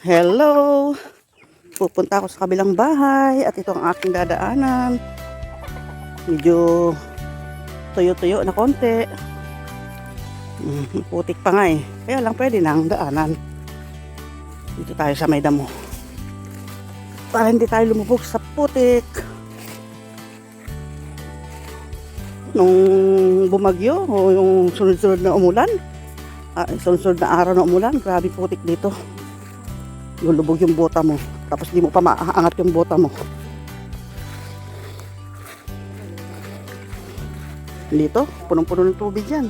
Hello! Pupunta ako sa kabilang bahay at ito ang aking dadaanan. Medyo tuyo-tuyo na konti. Putik pa nga eh. Kaya lang pwede nang daanan. Dito tayo sa may damo. Para hindi tayo lumubog sa putik. Nung bumagyo o yung sunod-sunod na umulan, sunod-sunod na araw na umulan, grabe putik dito. Lulubog yung bota mo. Tapos di mo pa maaangat yung bota mo. Dito, punong-puno ng tubig yan.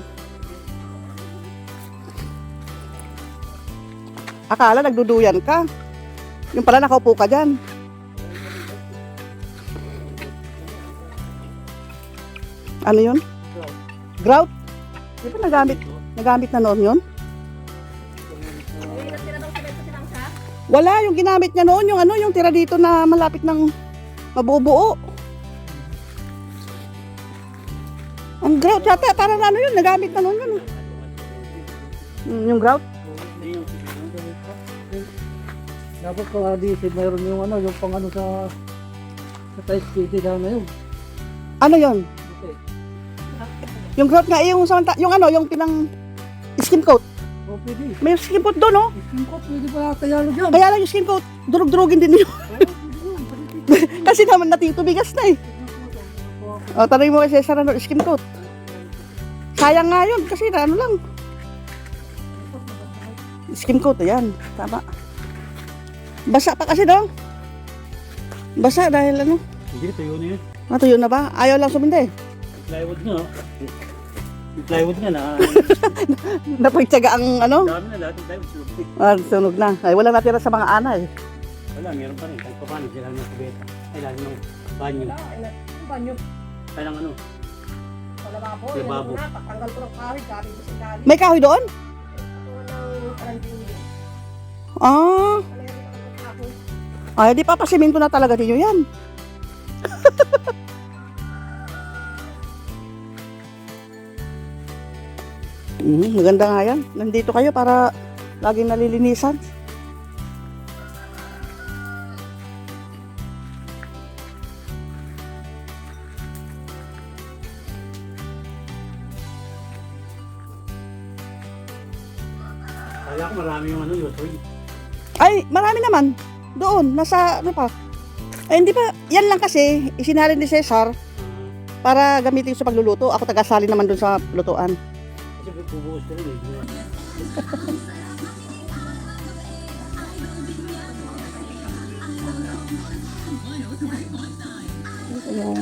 Akala nagduduyan ka. Yung pala nakaupo ka dyan. Ano yun? Grout? Di ba nagamit na noon yun? Wala, yung ginamit niya noon, yung tira dito na malapit ng mabubuo. Ang grout yata, parang ano yun, nagamit na noon yun. Yung grout? Dapat pala di mayroon yung pang sa tight speed na yun. Ano yun? Okay. Yung grout nga, yung pinang skin coat. O pwede. May skin coat doon, no? Skin coat, pwede pala kayalo dyan. Kaya lang yung skin coat, durug-durugin din yun. Kasi naman natitubigas na eh. O, tanongin mo kay Cesar ano, skin coat. Sayang nga yun, kasi ano lang. Skin coat, ayan. Tama. Basa pa kasi daw. Basa dahil ano. Hindi, tuyo na yun. Natuyo na ba? Ayaw lang sumindi. Plywood nga, oh. Yung plywood nga na. Napagtsaga ang ano. Dami na lahat ng plywood. Sunog na. Ay, wala natira sa mga anay. Wala, meron pa rin. Kahit pa paano, sila ng kubeta. Ay, lahat ng banyo. Banyo. Kailang ano? Palababo. Lababo. Tanggal ko ng kahoy. Gabi ko sa dali. May kahoy doon? Ah. Ay, di papasiminto na talaga ninyo yan. Maganda nga yan. Nandito kayo para laging nalilinisan. Kala ko marami yung yotoy. Ay, marami naman. Doon, nasa ano pa. Ay, hindi pa. Yan lang kasi, isinalin ni Cesar para gamitin sa pagluluto. Ako tagasali naman doon sa lutuan. Kasi bubuhos ka rin eh. Yung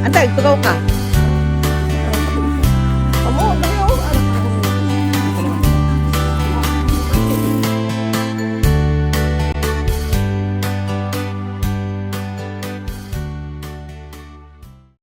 Antay, tugaw ka.